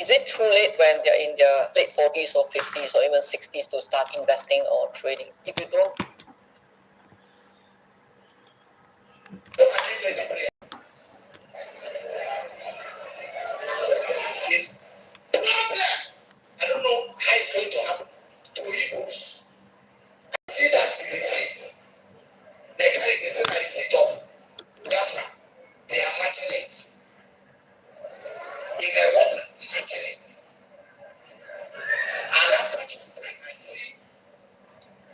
Is it too late when they're in their late 40s or 50s or even 60s to start investing or trading? If you don't, I don't know how it's going to happen to Igbos. I see that receipt. They carry the same receipt of Biafra. They are matching it. In the water, matching it. And after some time, I see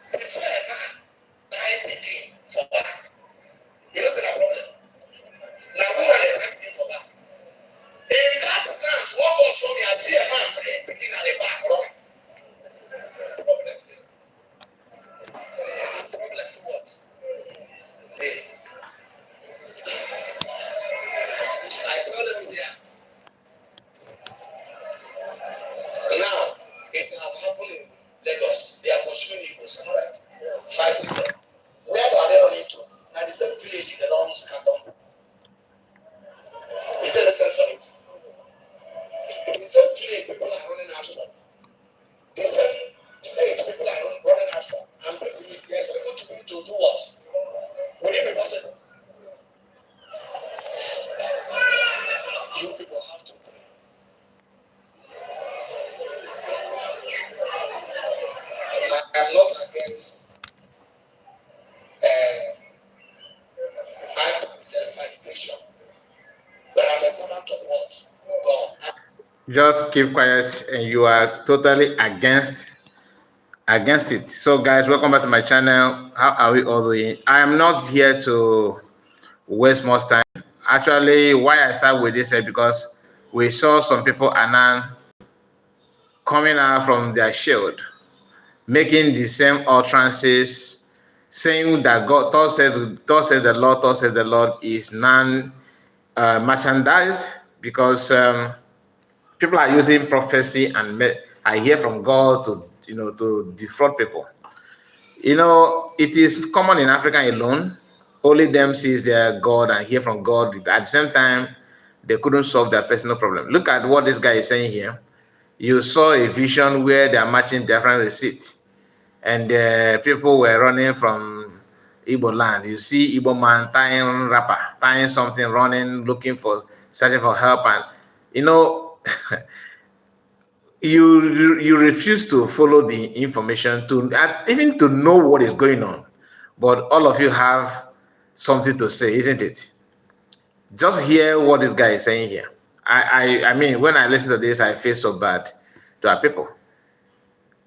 before a man died again for back. You know, the problem. Now, woman is asking for back. In that trance, what was from me, I see a man picking at the back, right? Problem. Problem to what? I tell them here. Now, it has happened in Lagos. They are pursuing Igbos, am I right? Fighting them. Where are they running to? Now, the same village in the long scandal. Is there a sense of it? The same village people are running out from. The same state people are running out from. And they expect to do what? Would it be possible? You people have to pray. I am not against self-agitation, but I'm a servant of what? God. Just keep quiet and you are totally against it. So guys, welcome back to my channel. How are we all doing? I am not here to waste much time. Actually, why I start with this is because we saw some people are now coming out from their shield, making the same utterances, saying that God, thus says the Lord is non-merchandised, because people are using prophecy and I hear from God to to defraud people. It is common in Africa alone. Only them sees their God and hear from God. At the same time, they couldn't solve their personal problem. Look at what this guy is saying here. You saw a vision where they are matching different receipts, and people were running from Igbo land. You see Igbo man tying wrapper, tying something, running, searching for help, and you refuse to follow the information even to know what is going on, but all of you have something to say, isn't it? Just hear what this guy is saying here. I mean, when I listen to this, I feel so bad to our people.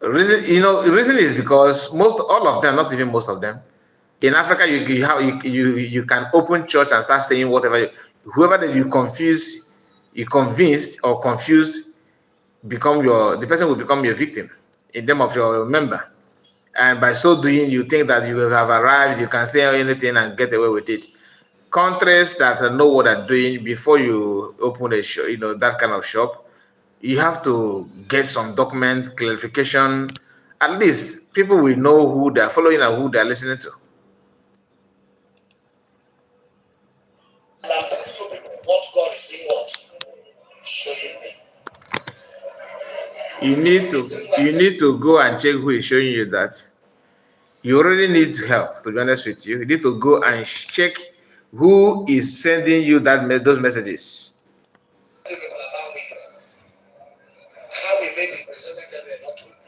The reason is because all of them, not even most of them, in Africa, you can open church and start saying whatever. Whoever that you convinced or confused, the person will become your victim in terms of your member. And by so doing, you think that you have arrived, you can say anything and get away with it. Countries that know what they're doing, before you open a shop, that kind of shop, you have to get some document clarification. At least people will know who they're following and who they're listening to. And I'm telling you people what God is saying, what? Showing me. You need to go and check who is showing you that. You already need help, to be honest with you. You need to go and check who is sending you those messages. How we made the president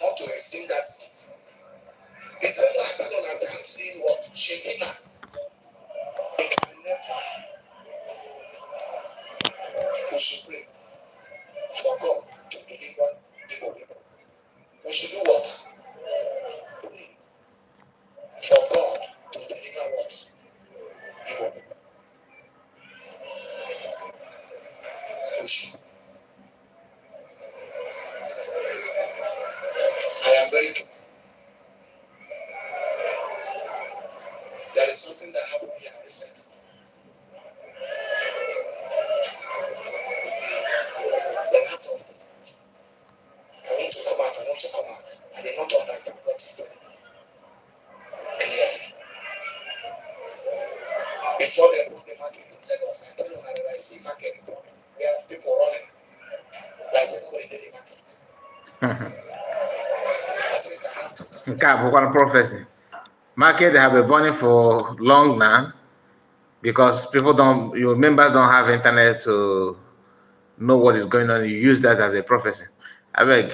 not to receive that seat. He said, I don't understand. I'm seeing what? Shaking up. We should pray for God to deliver Igbo people. We should do what? Pray for God to deliver what? Igbo people. one prophecy. Market they have been burning for long now because people don't, your members don't have internet to know what is going on. You use that as a prophecy. I beg,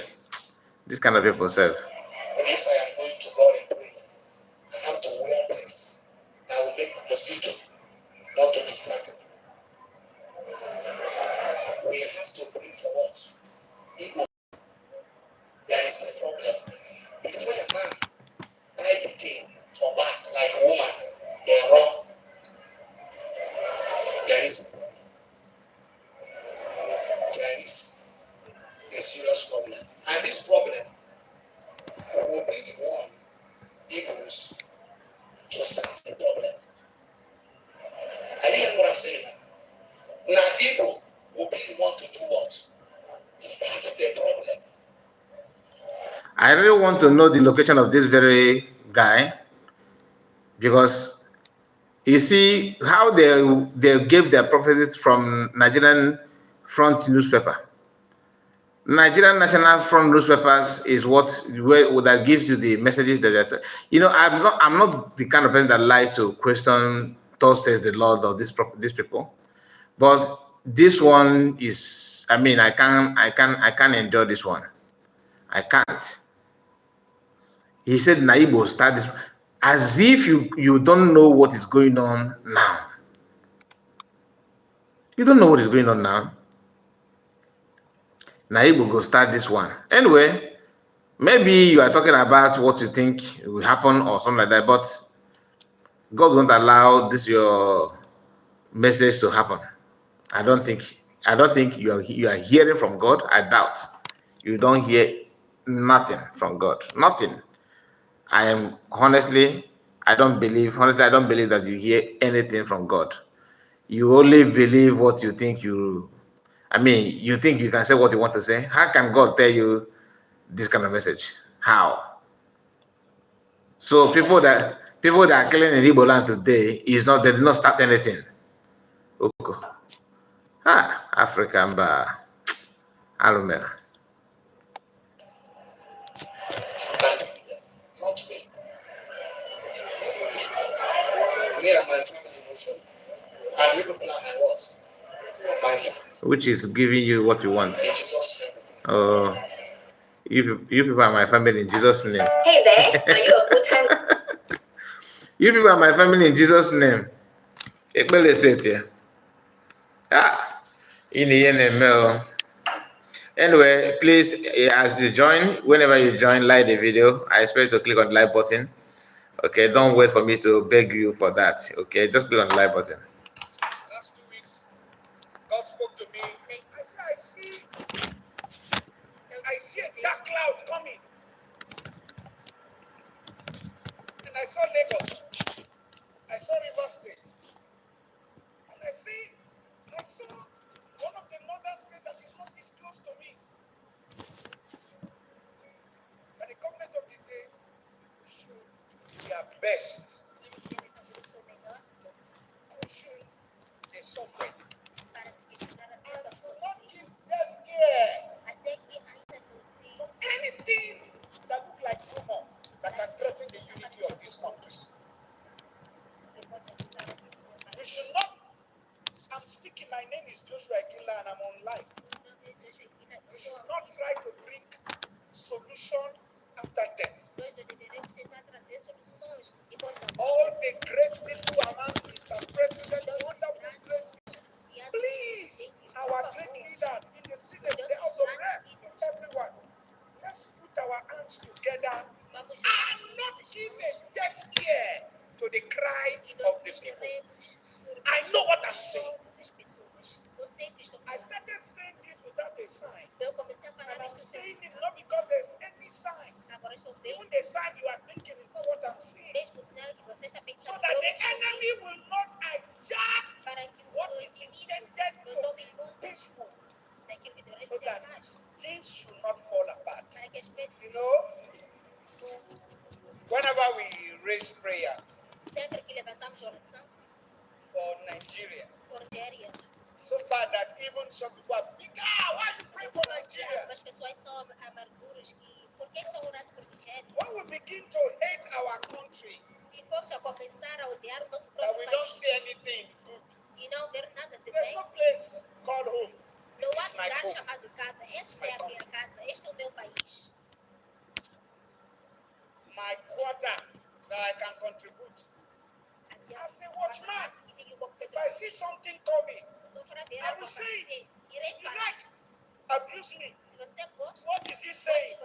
this kind of people serve. And if I am going to God and pray, I have to wear things that will make mosquito not to distract me. We have to pray for what? People, there is a problem. Before a man die begin for back like a woman, they are wrong. There is a serious problem. And this problem will be the one Hebrews to start the problem. I didn't know what I'm saying now. Now people will be the one to do what? Start the problem. I really want to know the location of this very guy because you see how they gave their prophecies from Nigerian Front newspaper. Nigerian National Front newspapers is where that gives you the messages that I'm not the kind of person that like to question thus says the Lord or these people, but this one is, I mean, I can't enjoy this one. I can't. He said Naibo start this as if you don't know what is going on now. You don't know what is going on now. Naibo go start this one. Anyway, maybe you are talking about what you think will happen or something like that, but God won't allow this your message to happen. I don't think you are hearing from God. I doubt. You don't hear nothing from God. Nothing. I don't believe that you hear anything from God. You only believe what you think you think you can say what you want to say. How can God tell you this kind of message? How? So people that are killing in Igbo land today they did not start anything. Okay. African bar. Alumera. Not me. Me and my family motion. And you people are my what? My family. Which is giving you what you want. In Jesus' name. Oh, you people are my family in Jesus' name. Hey there, are you a full-time? You people are my family in Jesus' name. Ekpa said here. In the NML. Anyway, please, as you join, whenever you join, like the video. I expect you to click on the like button. Okay, don't wait for me to beg you for that. Okay, just click on the like button. Last 2 weeks, God spoke to me. I said, I see a dark cloud coming. And I saw Lagos. I saw River State. And I saw one of the northern states that is not this close to me. And the government of the day should do their best to cushion the suffering. And to not give death care to anything that look like rumor that can threaten the unity of this country. We should not. I'm speaking. My name is Joshua Ekila, and I'm on live. We should not try to bring solution after death. All the great people around Mr. President, wonderful great people, please, our great leaders in the Senate, the House of Rep, everyone, let's put our hands together and not give a deaf ear to the cry of the people. I know what I'm saying. I started saying this without a sign. And I'm saying it not because there's any sign. Even the sign you are thinking is not what I'm saying. So that the enemy will not hijack what is intended to be peaceful. So that things should not fall apart. You know, whenever we raise prayer for Nigeria, it's so bad that even some people are big. Why are you praying for Nigeria? When we begin to hate our country, and we don't see anything good, there's no place called home. This is my home. This is my country. My quarter that I can contribute. As a watchman, if I see something coming, I will say it. If you like, abuse me. What is he saying?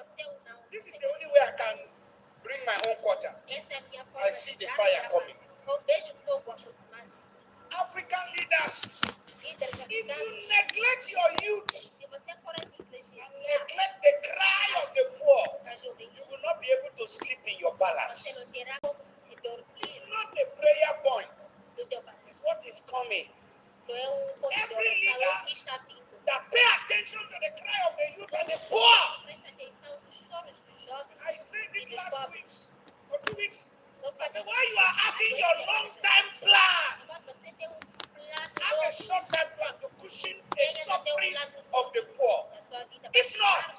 This is the only way I can bring my own quarter. I see the fire coming. African leaders, if you neglect your youth and neglect the cry of the poor, you will not be able to sleep in your palace. It's not a prayer point. It's what is coming. Every leader that pay attention to the cry of the youth and the poor. I said it last week or 2 weeks. I said, why you are having your long-time plan? Have a short-term plan to cushion the suffering of the poor. If not,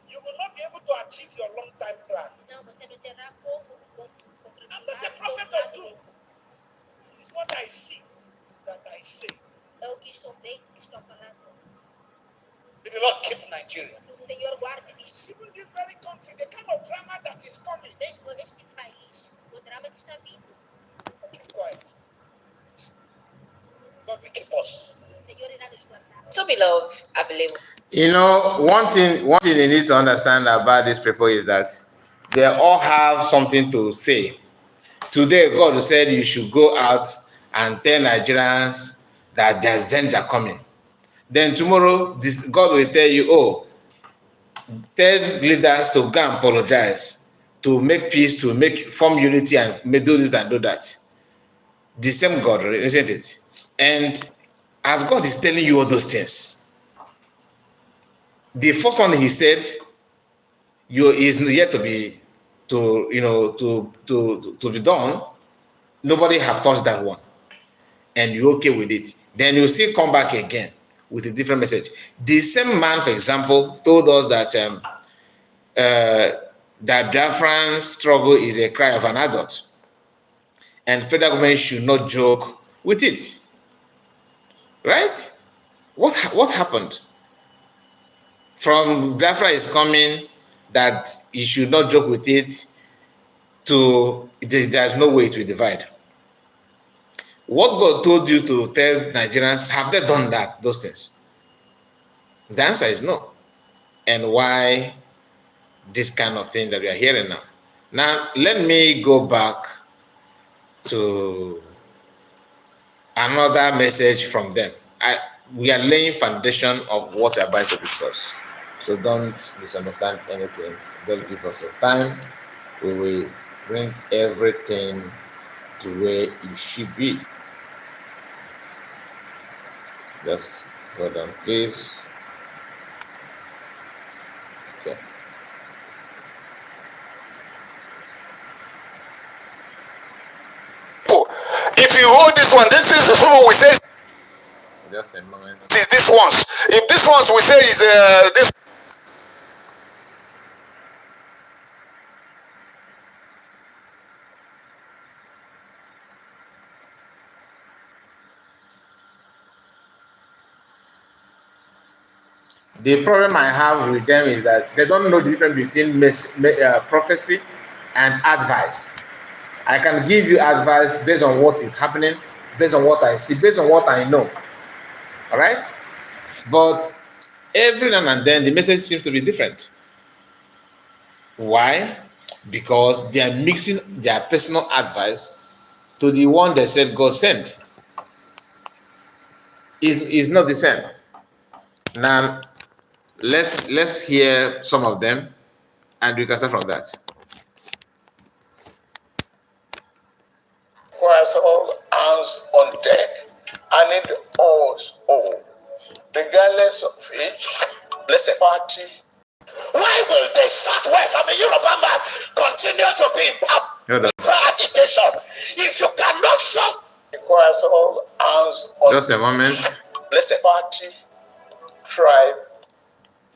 you will not be able to achieve your long-time plan. I'm not a prophet of doom. It's what I see that I say. They will not keep Nigeria. Even this very country, the kind of drama that is coming. Keep quiet. God will keep us. So, beloved, I believe. You know, one thing you need to understand about these people is that they all have something to say. Today, God said you should go out and tell Nigerians that there's danger coming. Then tomorrow, God will tell you, oh, tell leaders to go and apologize, to make peace, to form unity and do this and do that. The same God, isn't it? And as God is telling you all those things, the first one he said, is yet to be to be done. Nobody have touched that one, and you're okay with it. Then you still come back again with a different message. The same man, for example, told us that that Biafran struggle is a cry of an adult, and federal government should not joke with it. Right? What happened? From Biafra is coming that you should not joke with it to there's no way to divide. What God told you to tell Nigerians, have they done that, those things? The answer is no. And why this kind of thing that we are hearing now? Now, let me go back to another message from them. We are laying foundation of what we're about to discuss. So don't misunderstand anything. Just give us some time. We will bring everything to where it should be. Just hold on, please. Okay. If you hold this one, this is the one we say. Just a moment. This ones. If this ones we say is this. The problem I have with them is that they don't know the difference between prophecy and advice. I can give you advice based on what is happening, based on what I see, based on what I know. All right? But every now and then, the message seems to be different. Why? Because they are mixing their personal advice to the one they said God sent. It's not the same. Now, let's hear some of them, and we can start from that. Requires all hands on deck. I need us all, regardless of age, party. Why will the Southwest, Yoruba man, continue to be in agitation if you cannot show? Requires all hands on. Just a moment. Party, tribe.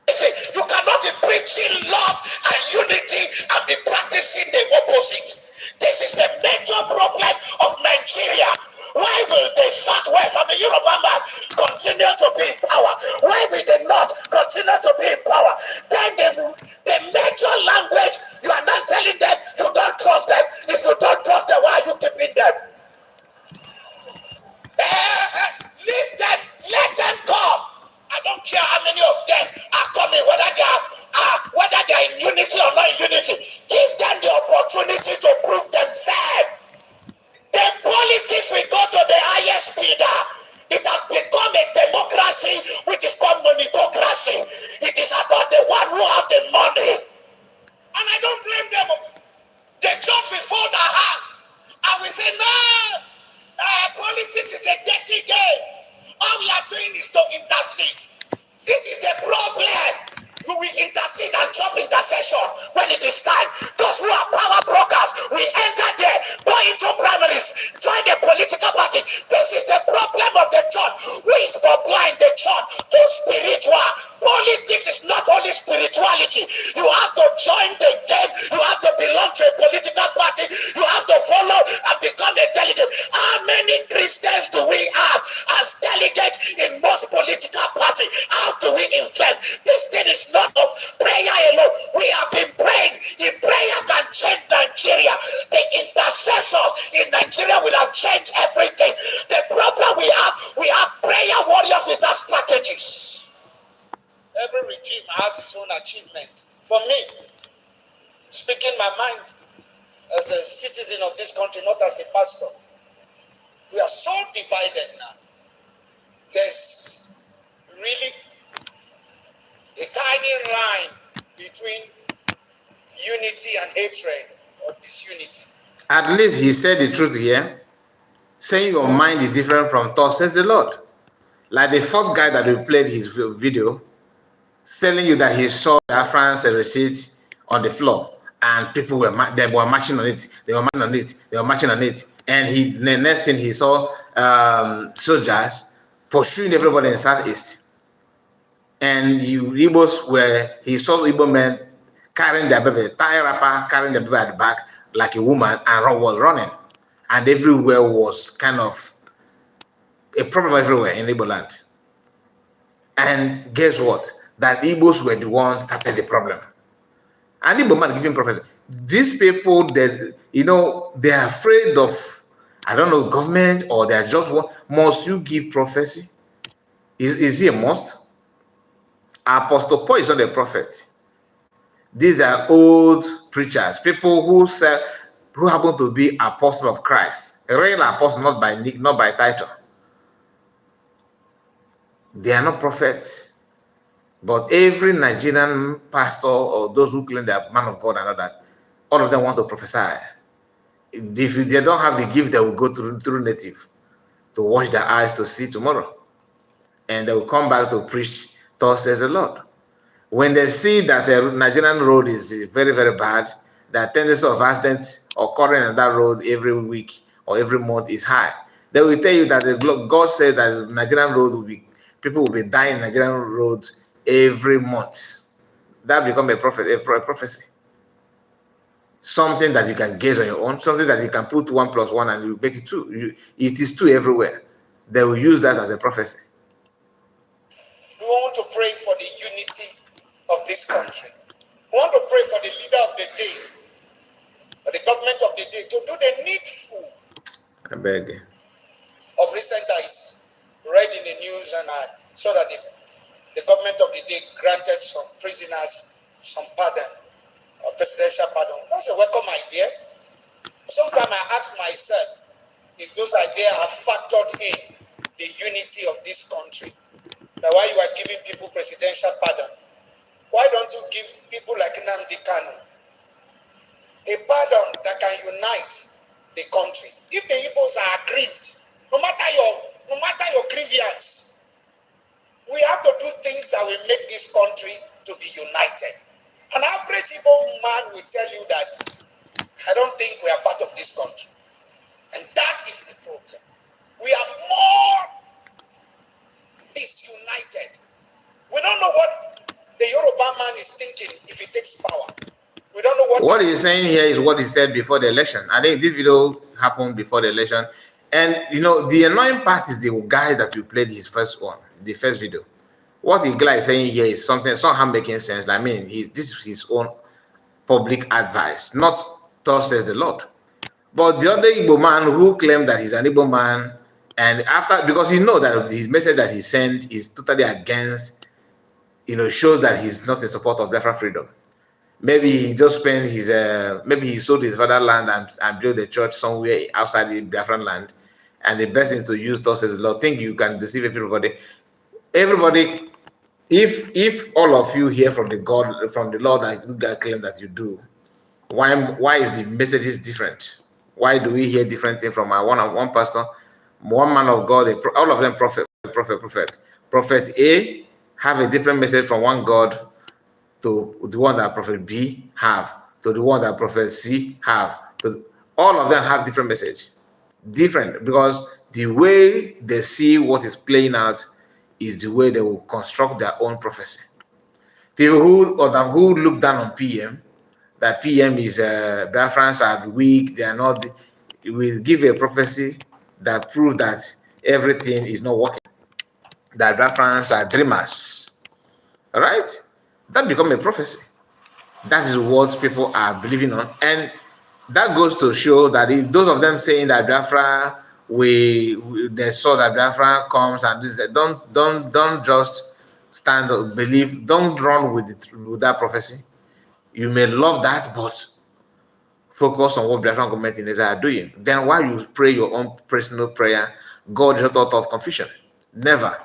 It's unity. You cannot be preaching love and unity and be practicing the opposite. This is the major problem of Nigeria. Why will the Southwest and the Yoruba man continue to be in power? Why will the North continue to be in power? Then the major language, you are not telling them you don't trust them. If you don't trust them, why are you keeping them? Leave them, let them come. I don't care how many of them are coming, whether they are in unity or not in unity. Give them the opportunity to prove themselves. Then politics will go to the highest bidder. It has become a democracy which is called monetocracy. It is about the one who have the money. And I don't blame them. The church will fold their hands and we say, no, politics is a dirty game. All we are doing is to intercede. This is the problem. You will intercede and chop intercession when it is time. Those who are power brokers, we enter there, go into primaries, join the political party. This is the problem of the church. Who is for blind the church to spiritual? Politics is not only spirituality. You have to join the game. You have to belong to a political party. You have to follow and become a delegate. How many Christians do we have as delegates in most political parties? How do we influence? This thing is not of prayer alone. We have been praying. If prayer can change Nigeria, the intercessors in Nigeria will have changed everything. The problem we have prayer warriors without strategies. Every regime has its own achievement. For me, speaking my mind as a citizen of this country, not as a pastor, we are so divided now. There's really a tiny line between unity and hatred or disunity. At least he said the truth here, saying your mind is different from thought, says the Lord. Like the first guy that we played his video, telling you that he saw Biafran's receipt on the floor and people were marching on it. They were marching on it. They were marching on it. And the next thing he saw soldiers pursuing everybody in Southeast. And he saw Igbo men carrying their baby, tie wrapper, carrying the baby at the back like a woman, and was running. And everywhere was kind of a problem everywhere in Igbo land. And guess what? That Igbos were the ones started the problem. And Igbo man giving prophecy. These people, they're afraid of, I don't know, government, or they're just one. Must you give prophecy? Is he a must? Apostle Paul is not a prophet. These are old preachers, people who happen to be apostle of Christ, a real apostle, not by nick, not by title. They are not prophets. But every Nigerian pastor or those who claim they are man of God and all that, all of them want to prophesy. If they don't have the gift, they will go through native to wash their eyes to see tomorrow. And they will come back to preach, thus says the Lord. When they see that a Nigerian road is very, very bad, the tendency of accidents occurring on that road every week or every month is high, they will tell you that God said that Nigerian road people will be dying in Nigerian roads every month. That becomes a prophecy. Something that you can gaze on your own, something that you can put 1 + 1 and you make it 2. It is 2 everywhere. They will use that as a prophecy. We want to pray for the unity of this country. We want to pray for the leader of the day, for the government of the day, to do the needful. I beg you. Of recent, I read in the news and I saw that the government of the day granted some prisoners some pardon, or presidential pardon. That's a welcome idea. Sometimes I ask myself if those ideas have factored in the unity of this country. Now, why you are giving people presidential pardon, why don't you give people like Nnamdi Kanu a pardon that can unite the country? If the Igbos are aggrieved, no matter your grievance, we have to do things that will make this country to be united. An average Igbo man will tell you that I don't think we are part of this country. And that is the problem. We are more disunited. We don't know what the Yoruba What he's saying here is what he said before the election. I think this video happened before the election. And you know, the annoying part is the guy that we played his first one, the first video. What the guy is saying here is something somehow making sense. I mean, this is his own public advice, not thus says the Lord. But the other Igbo man who claimed that he's an Igbo man, and after, because he know that his message that he sent is totally against, you know, shows that he's not in support of Biafra freedom. Maybe he just spent his, maybe he sold his fatherland and built a church somewhere outside the Biafran land, and the best thing to use thus says the Lord. Think you can deceive everybody. Everybody, if all of you hear from the Lord, like you guys claim that you do, why is the messages different? Why do we hear different things from our one pastor, one man of God, all of them prophet? Prophet A have a different message from one God to the one that Prophet B have, to the one that Prophet C have. All of them have different message. Different, because the way they see what is playing out is the way they will construct their own prophecy. People who look down on PM, that PM is Biafrans are weak, they are not. We give a prophecy that proves that everything is not working, that Biafrans are dreamers. All right, that become a prophecy. That is what people are believing on, and that goes to show that if those of them saying that Biafra, they saw that Biafra comes and this, don't just stand or believe, don't run with that prophecy. You may love that, but focus on what Biafran government in Israel are doing. Then while you pray your own personal prayer, God is not author of confusion. Never.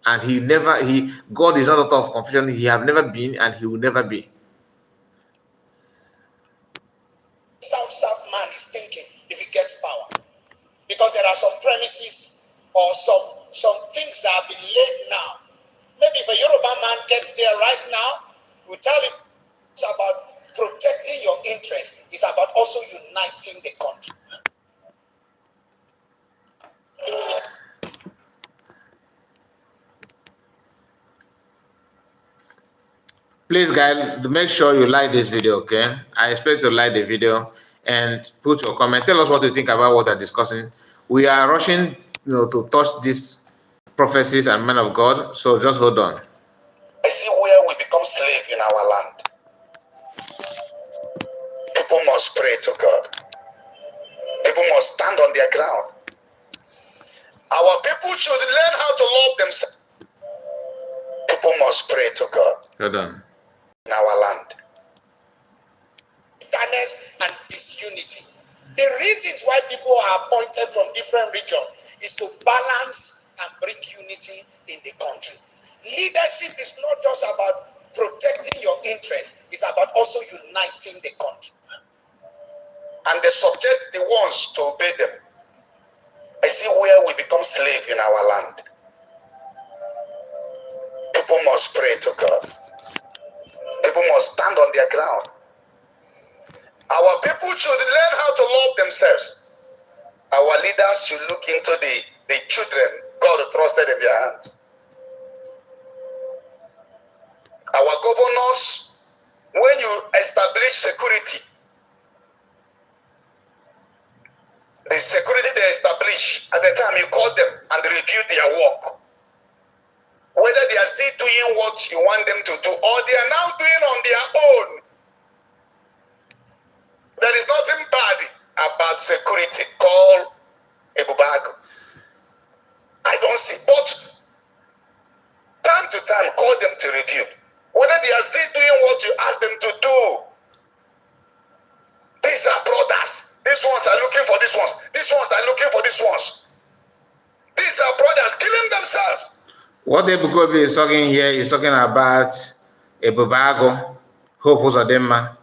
And God is not author of confusion. He have never been and he will never be. South man is thinking if he gets power. Because there are some premises or some things that have been laid now. Maybe if a Yoruba man gets there right now, we tell him it's about protecting your interests. It's about also uniting the country. Please, guys, make sure you like this video, okay? I expect to like the video and put your comment. Tell us what you think about what we're discussing. We are rushing, to touch these prophecies and men of God, so just hold on. I see where we become slave in our land. People must pray to God. People must stand on their ground. Our people should learn how to love themselves. People must pray to God. Hold on. In our land. Bitterness and disunity. The reasons why people are appointed from different regions is to balance and bring unity in the country. Leadership is not just about protecting your interests, it's about also uniting the country. And they subject the ones to obey them. I see where we become slave in our land. People must pray to God. People must stand on their ground. Our people should learn how to love themselves. Our leaders should look into the children God trusted in their hands. Our governors, when you establish security, the security they establish, at the time you call them and review their work. Whether they are still doing what you want them to do or they are now doing on their own. There is nothing bad about security called a bubago. I don't see, but time to time call them to review. Whether they are still doing what you ask them to do. These are brothers. These ones are looking for these ones. These ones are looking for these ones. These are brothers killing themselves. What Ebukobi is talking here is talking about Ebubago, Hope Uzodinma,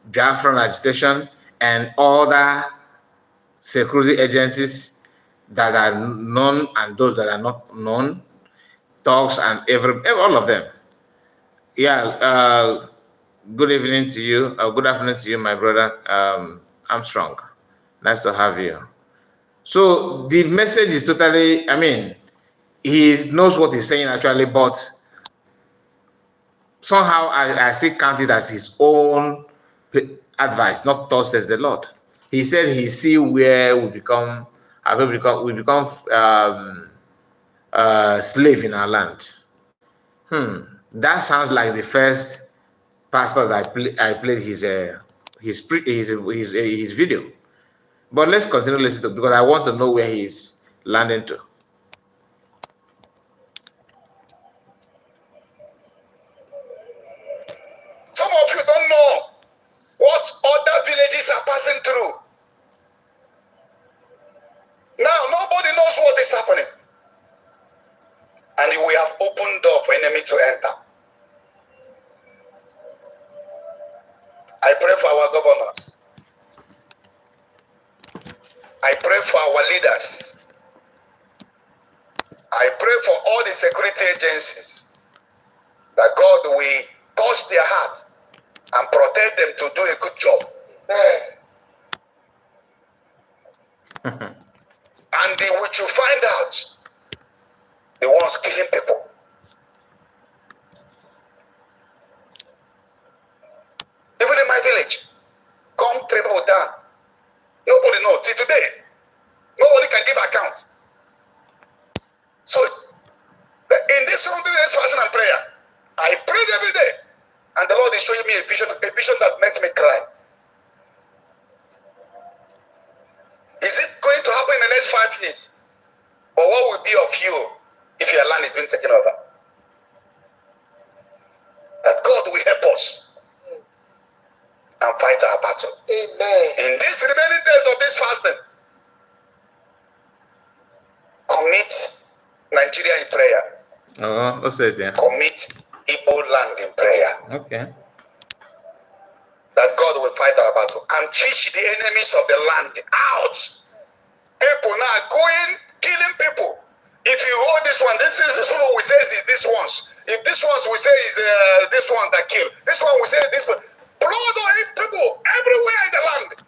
Biafran agitation, and other security agencies that are known and those that are not known, talks and all of them. Yeah, good evening to you. Good afternoon to you, my brother Armstrong. Nice to have you. So the message is totally, I mean, he knows what he's saying actually, but somehow I still count it as his own advice, not thus says the Lord. He said he see where we become slave in our land. That sounds like the first pastor that I played his video. But let's continue listening to, because I want to know where he's landing to. Some of you don't know what other villages are passing through. Now nobody knows what is happening. And we have opened door for enemy to enter. I pray for our governors. I pray for our leaders. I pray for all the security agencies that God will touch their heart and protect them to do a good job. And they will find out the ones killing people. Even in my village, come 3 people down. Nobody knows. Till today, nobody can give account. So, in this 100 days fasting and prayer, I prayed every day, and the Lord is showing me a vision that makes me cry. Is it going to happen in the next 5 years? But what will be of you if your land is being taken over? That God will help us and fight our battle. Amen. In these remaining days of this fasting, commit Nigeria in prayer. Oh, what's it? Yeah. Commit Igbo land in prayer. Okay. That God will fight our battle and fish the enemies of the land out. People now going, killing people. If you hold this one, this one we say is this ones. If this ones we say is this one that kill. This one we say this one. Blood or people everywhere in the land.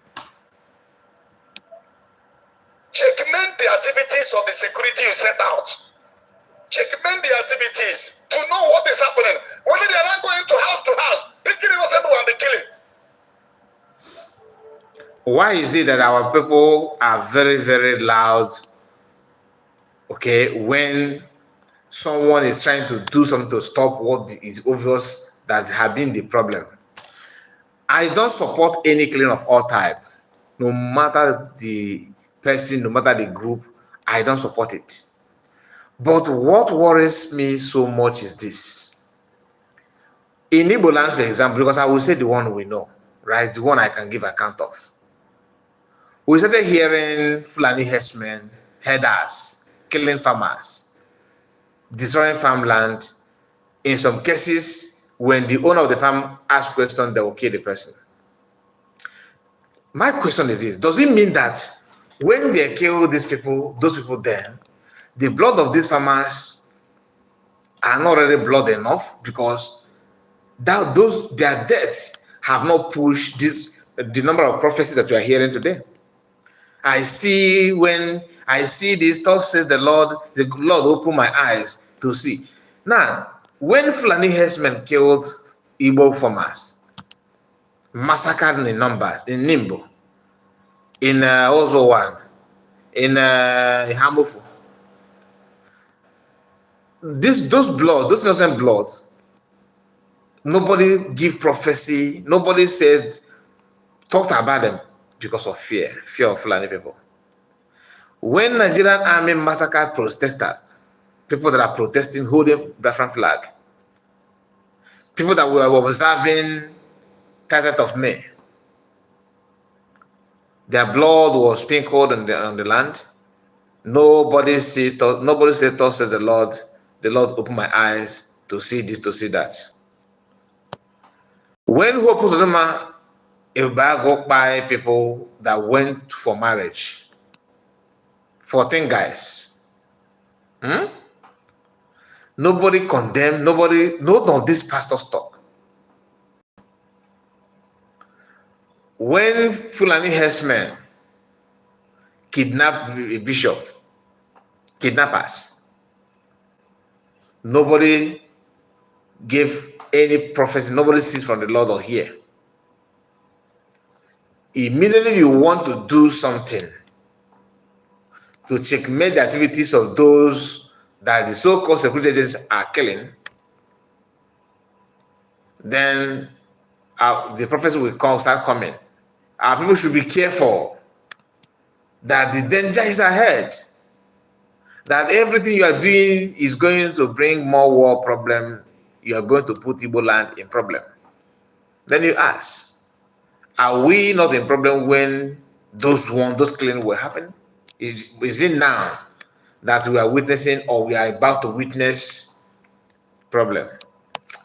Checkmate the activities of the security you set out. Checkmate the activities to know what is happening. Whether they are not going to house, picking innocent people and be killing. Why is it that our people are very, very loud, okay, when someone is trying to do something to stop what is obvious that have been the problem? I don't support any killing of all type. No matter the person, no matter the group, I don't support it. But what worries me so much is this. In Igbo land, for example, because I will say the one we know, right? The one I can give account of. We started hearing Fulani herdsmen, herders, killing farmers, destroying farmland. In some cases, when the owner of the farm asks questions, they will kill the person. My question is this: does it mean that when they kill these people, those people then, the blood of these farmers are not already blood enough, because their deaths have not pushed the number of prophecies that we are hearing today? I see this, thus says the Lord opened my eyes to see. Now, when Fulani herdsmen killed Igbo farmers, massacred in numbers, in Nimbo, in Ozowan, in Hamufu, those innocent blood, nobody give prophecy, nobody talked about them because of fear of Fulani people. When Nigerian army massacred protesters, people that are protesting, holding Biafra flag, people that were observing 30th of May, their blood was sprinkled on the land. Nobody says, "Thus says the Lord." The Lord opened my eyes to see this, to see that. When Hope Uzodinma go by people that went for marriage, 14 guys, nobody condemned, none of these pastors talk. When Fulani herdsmen kidnap a bishop, kidnappers, nobody gave any prophecy, nobody sees from the Lord or hear. immediately you want to do something to checkmate the activities of those that the so-called security agents are killing, then the prophecy will start coming. Our people should be careful that the danger is ahead, that everything you are doing is going to bring more war problem. You are going to put Igbo land in problem. Then you ask, are we not in problem when those killings were happening? Is it now that we are witnessing or we are about to witness problem?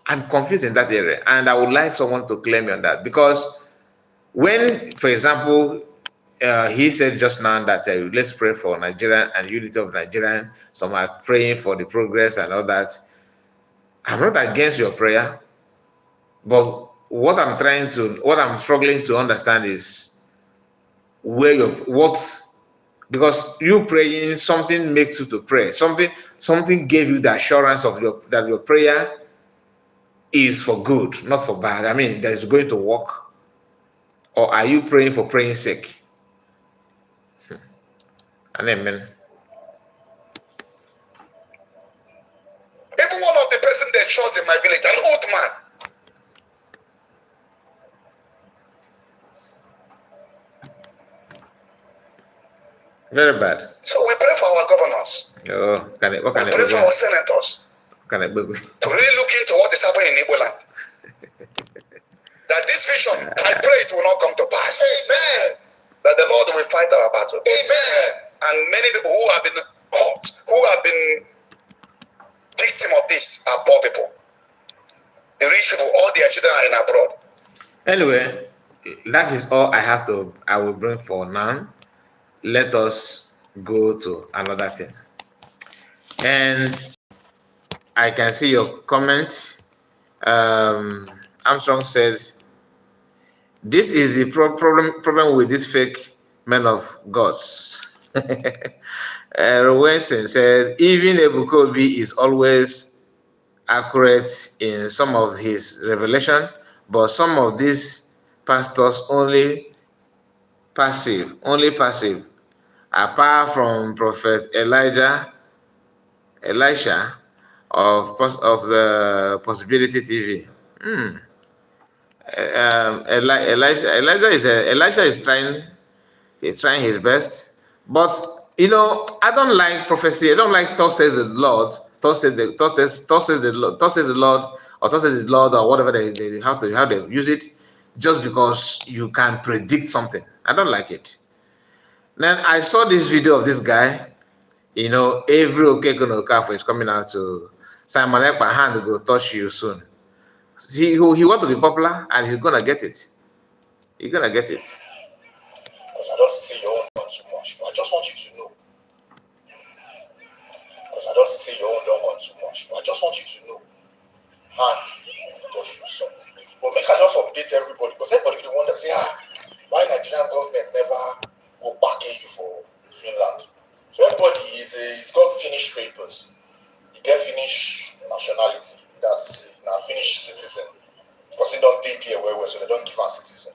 I'm confused in that area, and I would like someone to claim me on that, because when, for example, he said just now that let's pray for Nigeria and unity of Nigeria. Some are praying for the progress and all that. I'm not against your prayer, but what I'm struggling to understand is because you praying, something makes you to pray. Something gave you the assurance of that your prayer is for good, not for bad. I mean, that is going to work. Or are you praying for praying's sake? And amen. Even one of the person that shot in my village, an old man. Very bad. So we pray for our governors. Oh, we pray for our senators. To really look into what is happening in Igbo land. That this vision, I pray it will not come to pass. Amen. That the Lord will fight our battle. Amen. And many people who have been caught, who have been victim of this are poor people. The rich people, all their children are in abroad. Anyway, that is all I will bring for now. Let us go to another thing. And I can see your comment. Armstrong says, this is the problem with these fake men of gods. Rowensen said, even Ebukobi is always accurate in some of his revelation, but some of these pastors only passive. Apart from Prophet Elisha of the Possibility TV. Elisha is trying. He's trying his best, but I don't like prophecy. I don't like "Thus says the Lord." Thus says the Lord. Thus says the Lord, or "Thus says the Lord," or whatever they how they use it, just because you can predict something. I don't like it. Then I saw this video of this guy. Every Okekun is coming out to Simon Ekpa hand go touch you soon. He want to be popular, and he's gonna get it. He's gonna get it. Because I don't say your own done too much, but I just want you to know. Because I don't say your own done too much, but I just want you to know. And touch you soon. But make I just update everybody, because everybody will wonder, say, why Nigerian government never go back at you for Finland? So everybody he's got finished papers. He get finished nationality. That's now finished citizen. Because he don't take there well, so they don't give him citizen.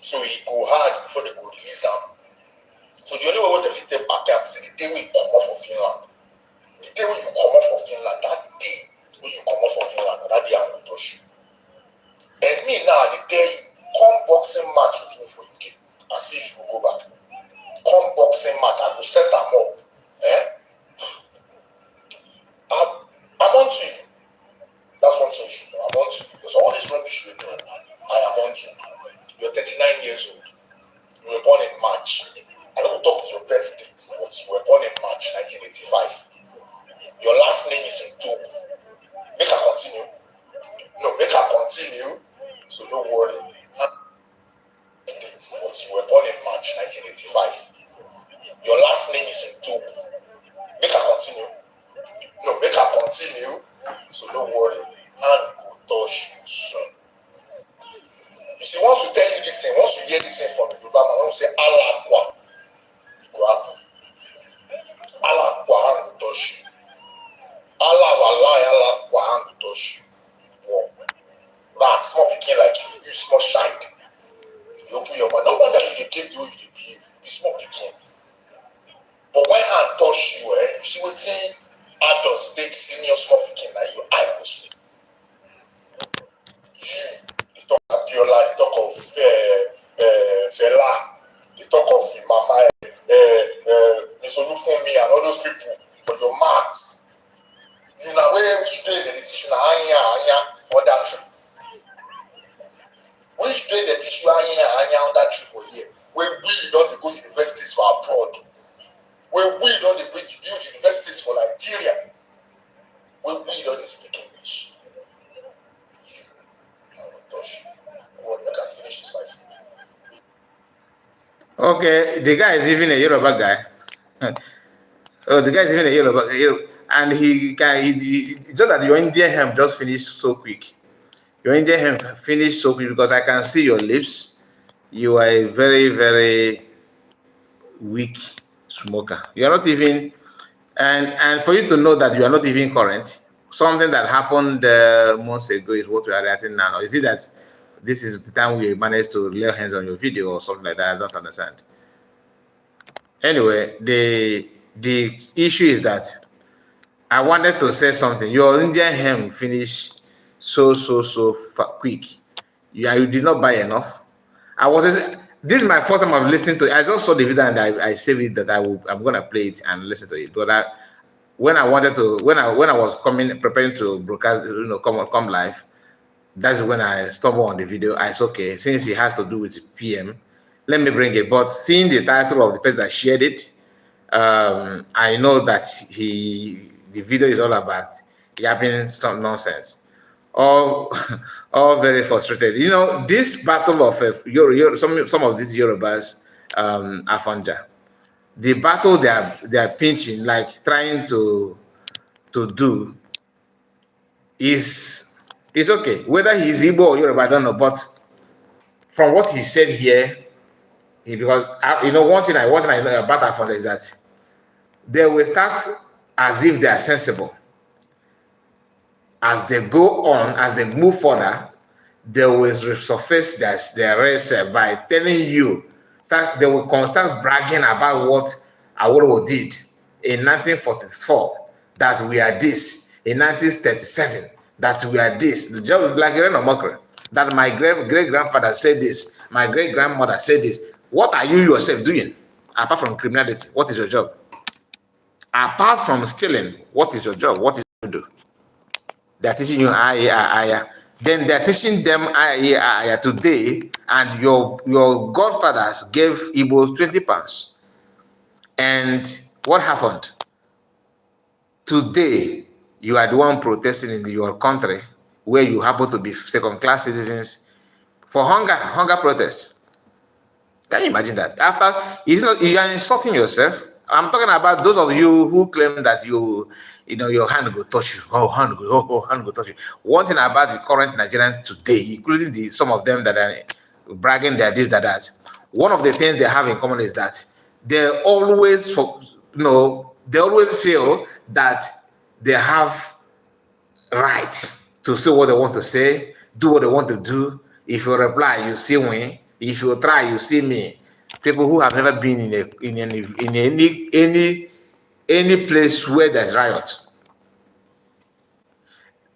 So he go hard before they go release him. So the only way they fit take back up is the day when you come off for Finland. The day when you come off for Finland, that day when you come off for Finland, that day I will touch you. And me now, the day come boxing match with me for UK, and see if you go back. Come boxing match, I will set them up. I'm on to you. That's one thing you should know. I'm on to you. Because all this rubbish you're doing, I am on to you. You're 39 years old. You were born in March. I don't talk your birth date, but you were born in March 1985. Your last name is Njoku. Make her continue. No, make her continue. So don't worry. Date, but you were born in March 1985. Your last name is Njoku. Make her continue. No, make her continue. So don't worry. And go touch you soon. You see, once we tell you this thing, once you hear this thing from the Yoruba man, when we say Allah Kwa, it will happen. Allah Kwa and will touch you. Allah Wallahi, Allah Kwa and will touch you. Wow. That small picking like you small shine. You open your mouth. No wonder you on that tree. When you trade the tissue on that tree for a year, when we don't go universities for abroad, when we don't build universities for Nigeria, when we don't speak English, I will touch you. What make I finish this my food? Okay, the guy is even a Yoruba guy. Oh, the guy is even a Yoruba, and he just that your Indian hemp just finished so quick. Your Indian hemp finished so quick because I can see your lips. You are a very, very weak smoker. You are not even, and for you to know that you are not even current, something that happened months ago is what we are reacting now. Is it that this is the time we managed to lay hands on your video or something like that? I don't understand. Anyway, the issue is that I wanted to say something. Your Indian hemp finished so quick. You did not buy enough. This is my first time I've listened to it. I just saw the video and I saved it that I'm gonna play it and listen to it. But when I was preparing to broadcast, come live, that's when I stumbled on the video. I said, okay, since it has to do with PM, let me bring it. But seeing the title of the person that shared it, I know that the video is all about yapping some nonsense, all all very frustrated. This battle of some of these Yorubas, Afonja, the battle they are pinching, like trying to do, is okay. Whether he's Igbo or Yoruba, I don't know, but from what he said here, because one thing I know about Afonja is that they will start as if they are sensible. As they go on, as they move further, they will resurface their real self by telling you, they will start bragging about what Awolowo did in 1944, that we are this, in 1937, that we are this, just like Irene Omokri, that my great-grandfather said this, my great-grandmother said this. What are you yourself doing? Apart from criminality, what is your job? Apart from stealing, what is your job? What do you do? They're teaching you aya. Then they're teaching them aya today, and your godfathers gave Igbos 20 pounds. And what happened? Today, you are the one protesting in your country where you happen to be second-class citizens for hunger protests. Can you imagine that? You are insulting yourself. I'm talking about those of you who claim that your hand will touch you. Hand will touch you. One thing about the current Nigerians today, including some of them that are bragging that this, that. One of the things they have in common is that they always, they always feel that they have right to say what they want to say, do what they want to do. If you reply, you see me. If you try, you see me. People who have never been in any place where there's riot.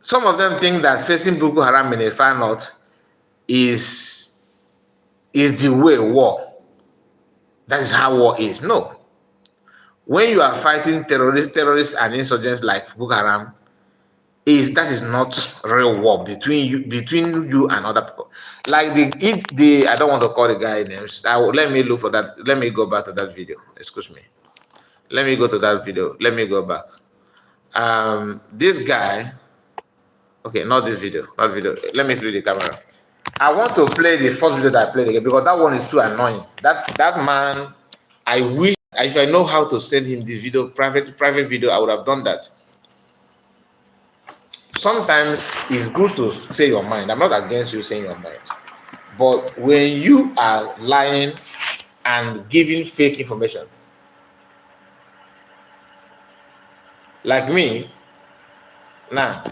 Some of them think that facing Boko Haram in a far north is the way war. That is how war is. No. When you are fighting terrorists and insurgents like Boko Haram, that is not real war between you and other people. Like I don't want to call the guy names. Let me look for that. Let me go back to that video. Excuse me. Let me go to that video. Let me go back. This guy. Okay, not this video. Not video. Let me flip the camera. I want to play the first video that I played again because that one is too annoying. That man, I wish if I know how to send him this video, private video, I would have done that. Sometimes it's good to say your mind. I'm not against you saying your mind. But when you are lying and giving fake information, like me, now,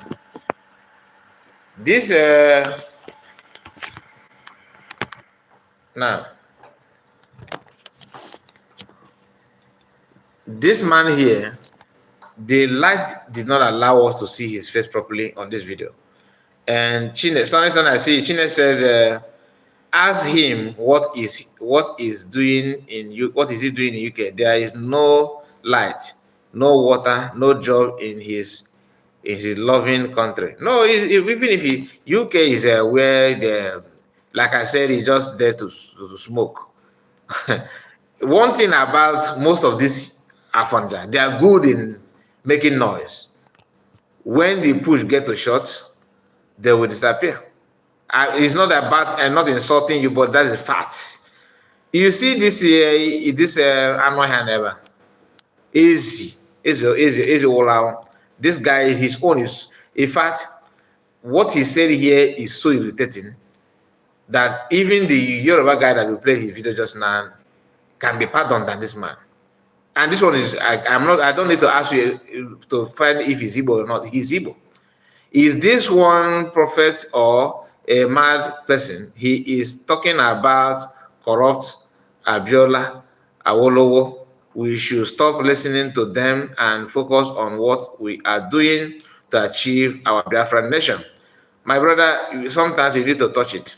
this, this man here, the light did not allow us to see his face properly on this video. And Chine, I see Chine says, ask him what is he doing in UK. There is no light, no water, no job in his It's a loving country. No, even if UK is where the, like I said, it's just there to smoke. One thing about most of these Afanja, they are good in making noise. When the push get to shots, they will disappear. It's not about and not insulting you, but that is fact. You see this annual hand ever easy all out. This guy, his own is, in fact, what he said here is so irritating that even the Yoruba guy that we played his video just now can be pardoned than this man. And this one is, I don't need to ask you to find if he's Igbo or not. He's Igbo. Is this one prophet or a mad person? He is talking about corrupt Abiola, Awolowo. We should stop listening to them and focus on what we are doing to achieve our Biafran nation. My brother, sometimes you need to touch it.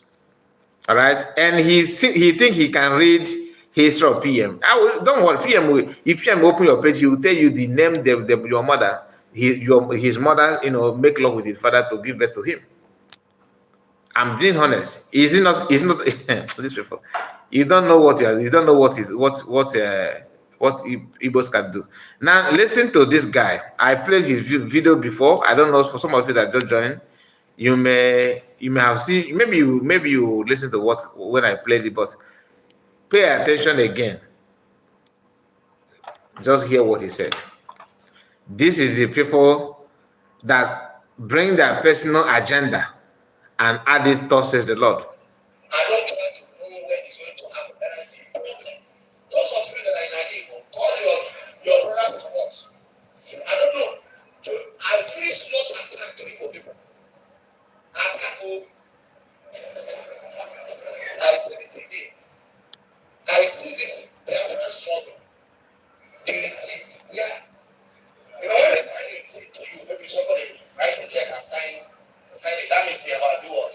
All right, and he think he can read history of PM. Don't worry, PM will, if PM open your page, he will tell you the name your mother, his mother, make love with his father to give birth to him. I'm being honest. Is it not? Is not this people? You don't know what you are. You don't know what is what Igbos can do. Now listen to this guy. I played his video before. I don't know, for some of you that just joined, you may have seen. Maybe you listen to what when I played it, but pay attention again. Just hear what he said. This is the people that bring their personal agenda and add it, thus says the Lord. I don't try to know when it's going to happen, but I see problem. Those of you that are in Aligo, call your brothers and what? See, I don't know. I feel serious attack to Igbo people. I said it again. I see this Biafran struggle. The receipt, yeah. You know, when they sign the receipt to you, maybe somebody write a check and sign it. That means they about do what?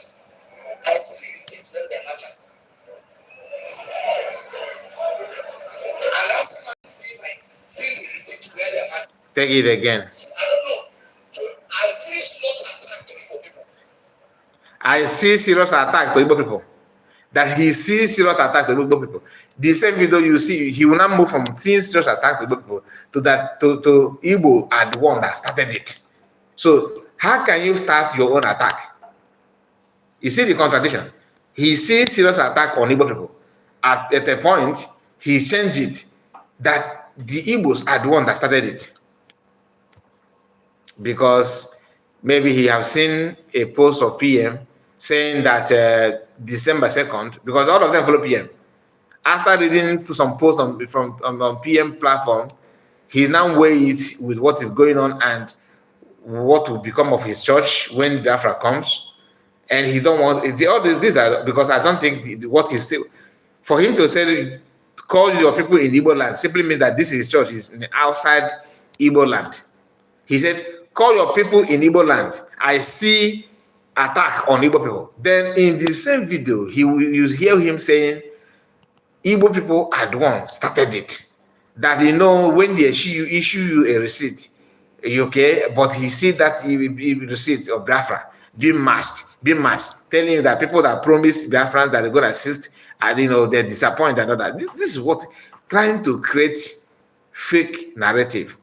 I see the receipt when they match up. And after I see the receipt where they match up. Take it again. I don't know. I feel serious attack to Igbo people. I see serious attack to Igbo people. That he sees serious attack to Igbo people. The same video you see, he will not move from seeing serious attack to Igbo people to Igbo are the one that started it. So how can you start your own attack? You see the contradiction. He sees serious attack on Igbo people. At a point, he changed it that the Igbos are the one that started it. Because maybe he have seen a post of PM saying that December 2nd, because all of them follow PM. After reading some posts on PM platform, he now weighs it with what is going on and what will become of his church when Biafra comes. And he don't want all these are because I don't think what he said for him to say call your people in Igbo land simply means that this is church is outside Igbo land. He said, call your people in Igbo land. I see attack on Igbo people. Then in the same video, you hear him saying, Igbo people are the one started it. That when they issue you a receipt, okay, but he see that receipt of Biafra being matched, telling you that people that promise Biafrans that they're going to assist and they're disappointed and all that. This is what trying to create fake narrative.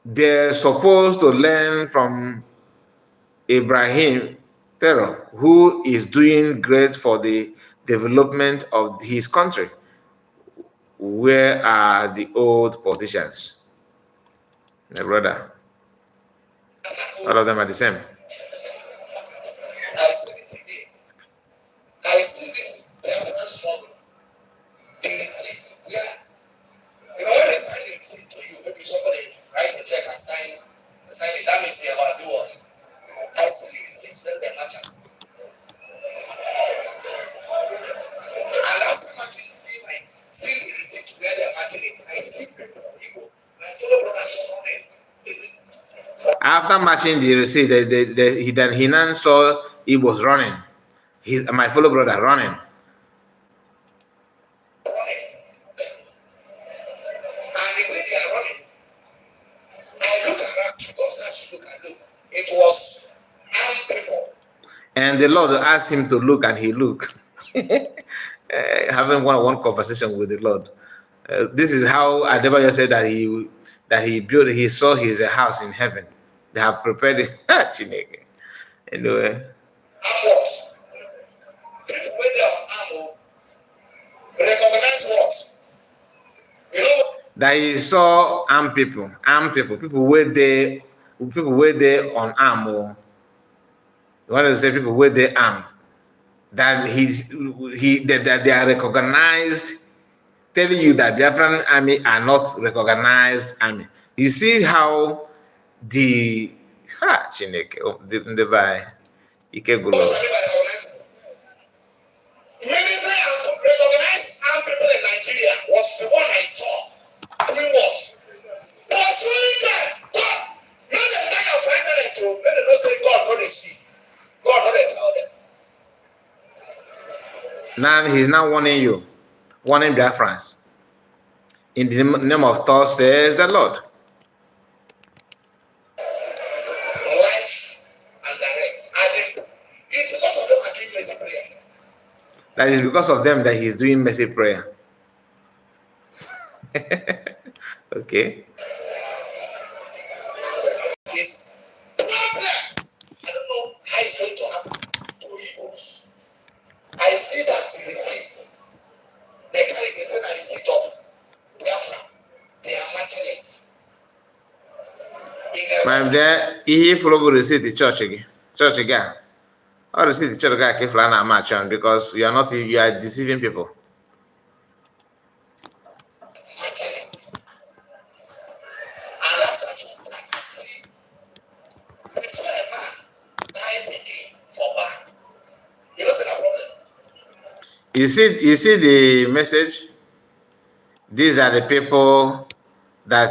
They're supposed to learn from Ibrahim Terror, who is doing great for the development of his country. Where are the old politicians? My brother. All of them are the same. I said it again. I see this Biafran struggle. The receipt, yeah. You know, when they sign the receipt to you, maybe somebody write a check and sign it. That means they about do what? I see the receipt when they match up. And after matching, see the receipt where they're matching it, I see people, my fellow brothers on it. After matching the receipt, he now saw he was running. My fellow brother running. And the Lord asked him to look, and he looked. Having one conversation with the Lord. This is how Adebayo said that he saw his house in heaven. They have prepared it. Chineke. Anyway. What? People when they are armed, recognize what? You know what? That he saw armed people, people where they on arm. Or you want to say people where they armed. That that they are recognized, telling you that Biafran army are not recognized army. You see how the Chineke the by Ikeguloro. Military and recognized armed people in Nigeria was the one I saw doing what? Pursuing them. God, not the entire 5 minutes to let them know say God not they see. God not they tell them. Now he's now warning Biafrans. In the name of Thor says the Lord. Life and direct. And it's because of them I doing mercy prayer. That is because of them that he's doing mercy prayer. Okay. It's problem. I don't know how it's going to happen to Igbos. I see that receipt. They carry the same receipt of Biafra. They are matching it. My dear, he follow receipt the church again. Church again. Or receipt the church again if I match on because you are deceiving people. You see the message? These are the people that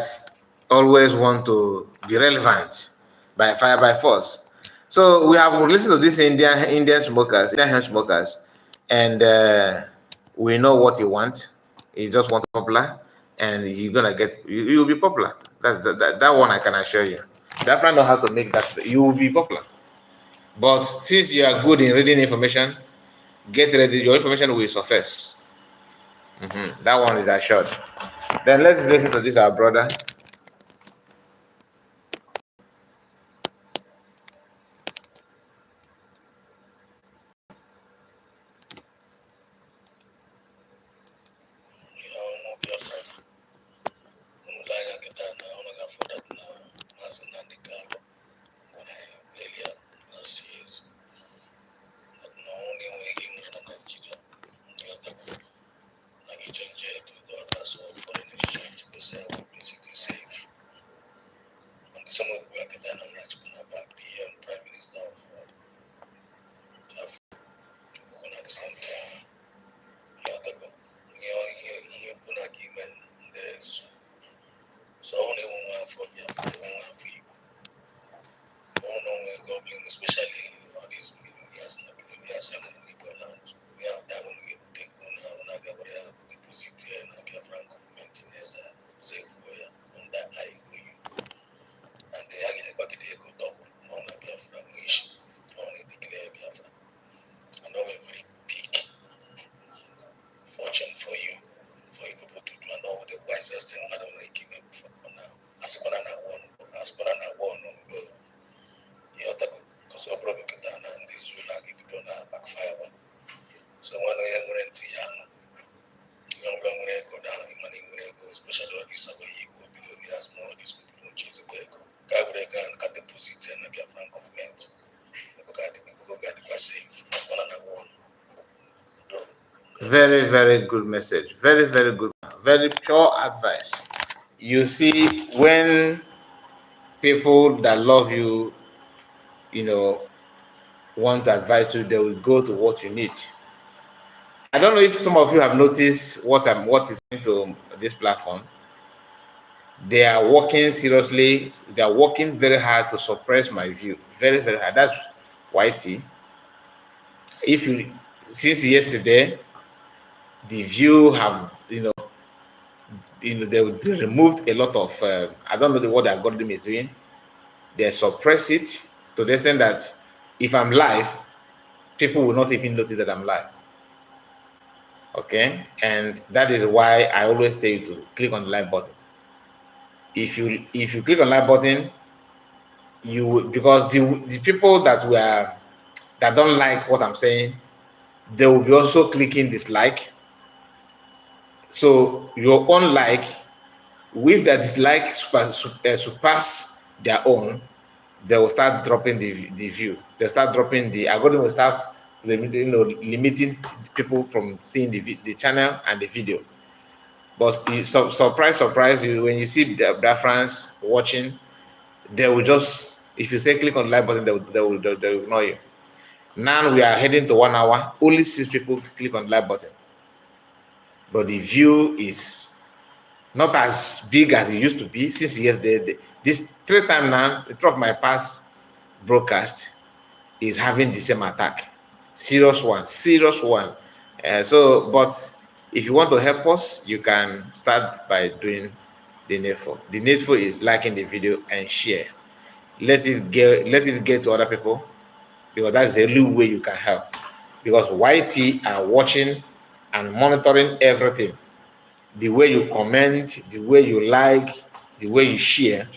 always want to be relevant by fire, by force. So we have listened to these Indian hemp smokers, and we know what he wants. He just wants popular, and you're gonna get you'll be popular. That one I can assure you. Biafra know how to make that. You will be popular. But since you are good in reading information, get ready. Your information will surface. That one is assured. Then let's listen to this, our brother. Very, very good message. Very, very good. Very pure advice. You see, when people that love you, want to advise you, they will go to what you need. I don't know if some of you have noticed what is going to this platform. They are working seriously. They are working very hard to suppress my view. Very, very hard. That's YT. If you since yesterday, the view have they removed a lot of I don't know what the algorithm is doing. They suppress it to the extent that if I'm live, people will not even notice that I'm live. Okay, and that is why I always tell you to click on the like button. If you click on like button, because the people that don't like what I'm saying, they will be also clicking dislike. So your own like, with that dislike surpass their own, they will start dropping the view. They start dropping the algorithm will start limiting people from seeing the channel and the video. But surprise, when you see the Biafrans watching, they will just, if you say click on the like button, they will ignore you. Now we are heading to 1 hour. Only 6 people click on the like button, but the view is not as big as it used to be since yesterday. This 3 times now, the 3 of my past broadcast is having the same attack. Serious one. But if you want to help us, you can start by doing the needful. The needful is liking the video and share. Let it get to other people, because that's the only way you can help. Because YT are watching and monitoring everything. The way you comment, the way you like, the way you share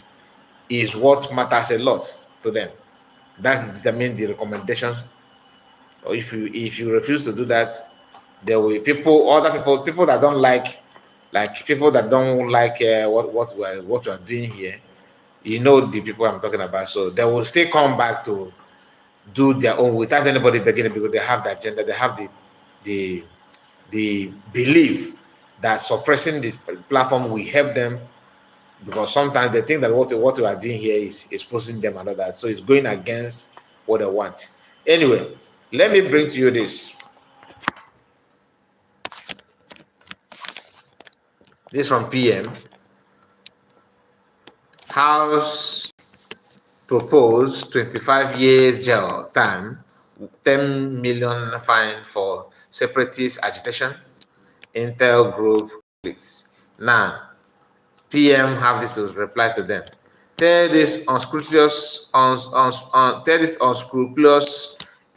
is what matters a lot to them. That determines the recommendations. Or if you refuse to do that, there will be people that don't like people that don't like what we are doing here. You know the people I'm talking about. So they will still come back to do their own without anybody begging, because they have the agenda, they have the the belief that suppressing the platform will help them, because sometimes they think that what we are doing here is exposing them and all that. So it's going against what they want. Anyway, let me bring to you this. This from PM. House proposed 25 years jail time, 10 million fine for separatist agitation, Intel Group conflicts. Now, PM have this to reply to them. Tell this unscrupulous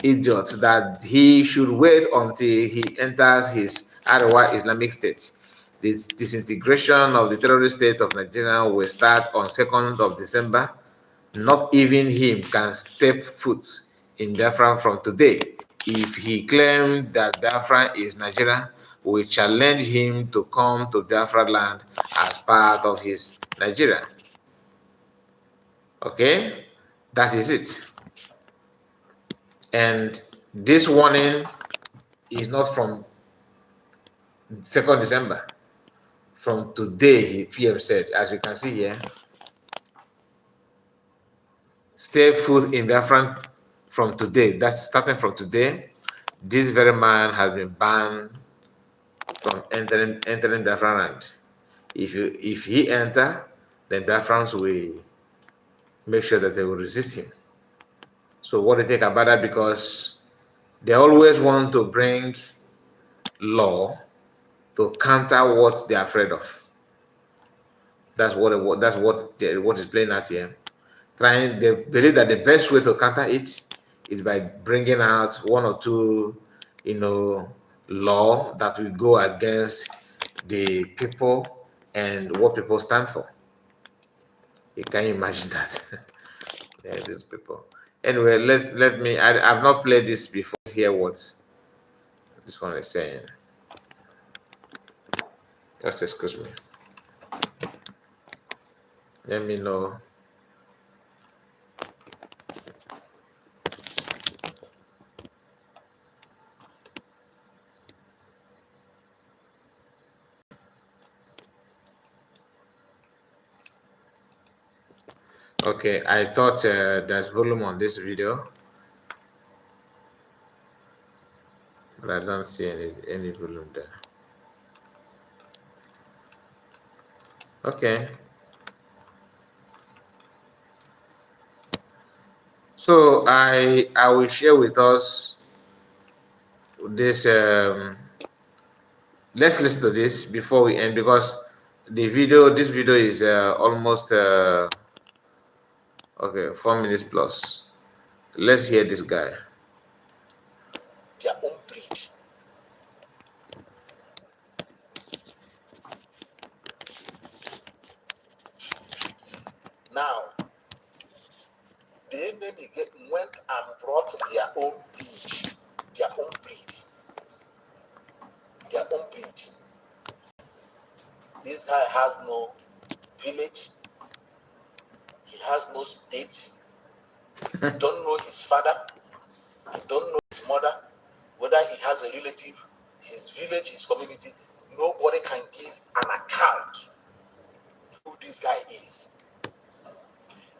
idiot that he should wait until he enters his Arawa Islamic State. This disintegration of the terrorist state of Nigeria will start on 2nd of December. Not even him can step foot in Biafra from today. If he claimed that Biafra is Nigeria, we challenge him to come to Biafra land as part of his Nigeria. Okay, that is it. And this warning is not from 2nd December. From today, PM said, as you can see here, stay foot in Biafra from today. That's starting from today. This very man has been banned from entering Biafra land. If he enter, then Biafrans will make sure that they will resist him. So what do you think about that? Because they always want to bring law to counter what they're afraid of. That's what is playing out here. They believe that the best way to counter it is by bringing out 1 or 2, law that will go against the people and what people stand for. You can imagine that. Yeah, these people. Anyway, I've not played this before. Hear what this one is saying. Just excuse me. Let me know. Okay, I thought there's volume on this video, but I don't see any volume there. Okay. So I will share with us this. Let's listen to this before we end, because this video is almost okay, 4 minutes plus. Let's hear this guy. enemy went and brought their own breed. Their own breed. Their own breed. This guy has no village. He has no state. He don't know his father. He don't know his mother. Whether he has a relative, his village, his community. Nobody can give an account who this guy is.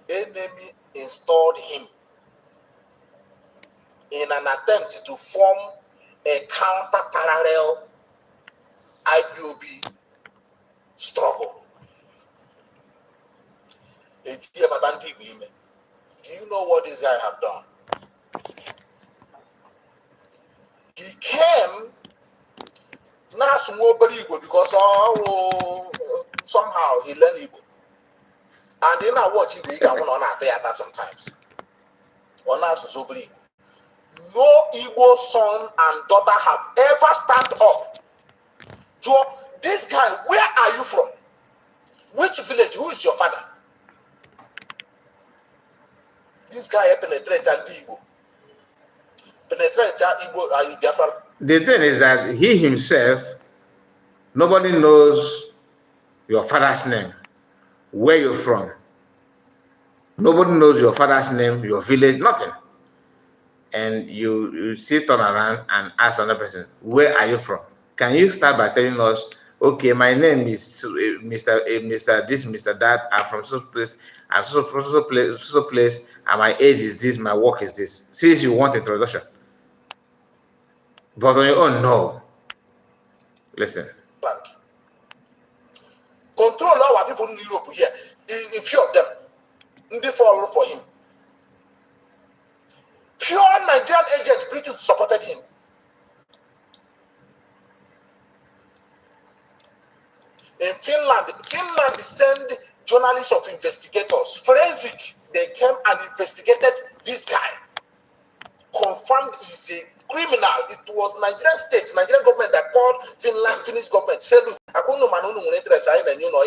Enemy installed him in an attempt to form a counter-parallel IPOB struggle. Do you know what this guy have done? He came because somehow he learned Igbo. And then I watch Igbo, he can on a theater sometimes. No Igbo son and daughter have ever stand up. Joe, this guy, where are you from? Which village? Who is your father? This guy penetrates Igbo. Penetrates Igbo, Biafra. The thing is that he himself, nobody knows your father's name, where you're from. Nobody knows your father's name, your village, nothing. And you still turn around and ask another person, where are you from? Can you start by telling us, okay, my name is Mr. This, Mr. That, I'm from so place, I'm so place, and my age is this, my work is this. Since you want introduction. But on your own, no. Listen. Control our people in Europe here. A few of them, they fall for him. Pure Nigerian agents, British supported him. In Finland sent journalists of investigators, forensic. They came and investigated this guy. Confirmed he's a criminal. It was Nigerian state, Nigerian government that called Finnish government. Said, look, I couldn't know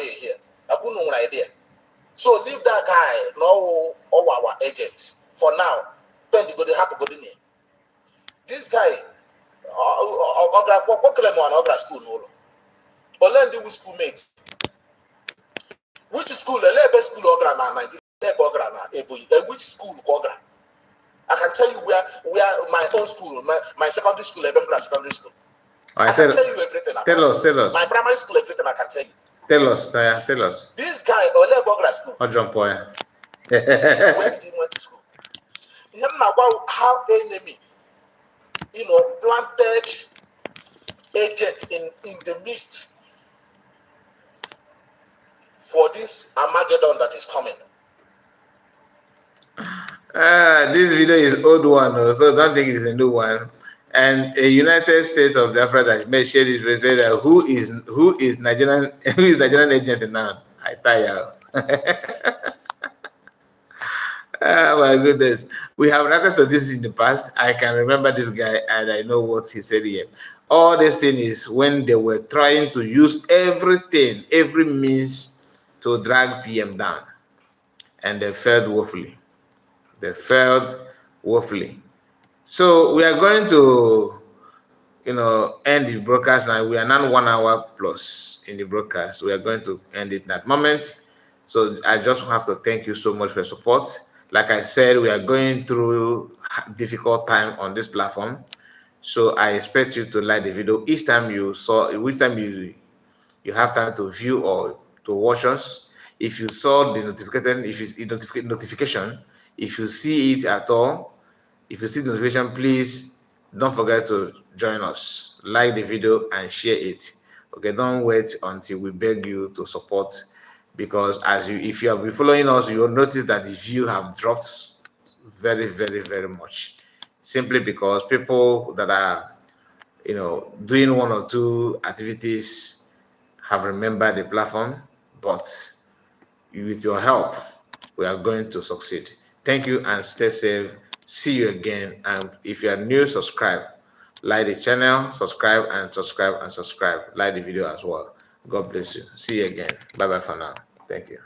here. I couldn't know idea. So leave that guy, no, our agent. For now, this guy, schoolmate. Which school? Best school which school? I can tell you where my own school, my secondary school, secondary school. I can tell you everything. Tell us. My primary school, everything I can tell you. Tell us. This guy, Ole Bogra school. Where did he went to school? Him about how enemy, planted agent in the midst for this Armageddon that is coming. This video is old one, so don't think it's a new one. And a United States of Biafra that may share this video say that who is Nigerian agent now? I tell you. Oh my goodness. We have reacted to this in the past. I can remember this guy and I know what he said here. All this thing is when they were trying to use everything, every means to drag PM down. And they failed woefully. So we are going to, end the broadcast now. We are now 1 hour plus in the broadcast. We are going to end it in that moment. So I just have to thank you so much for your support. Like I said, we are going through a difficult time on this platform. So I expect you to like the video each time you have time to view or to watch us. If you saw the notification, if you see it at all, if you see the notification, please don't forget to join us. Like the video and share it. Okay, don't wait until we beg you to support, because if you have been following us, you will notice that the view have dropped very, very, very much. Simply because people that are, doing one or two activities have remembered the platform, but with your help, we are going to succeed. Thank you and stay safe. See you again. And if you are new, subscribe. Like the channel, subscribe. Like the video as well. God bless you. See you again. Bye-bye for now. Thank you.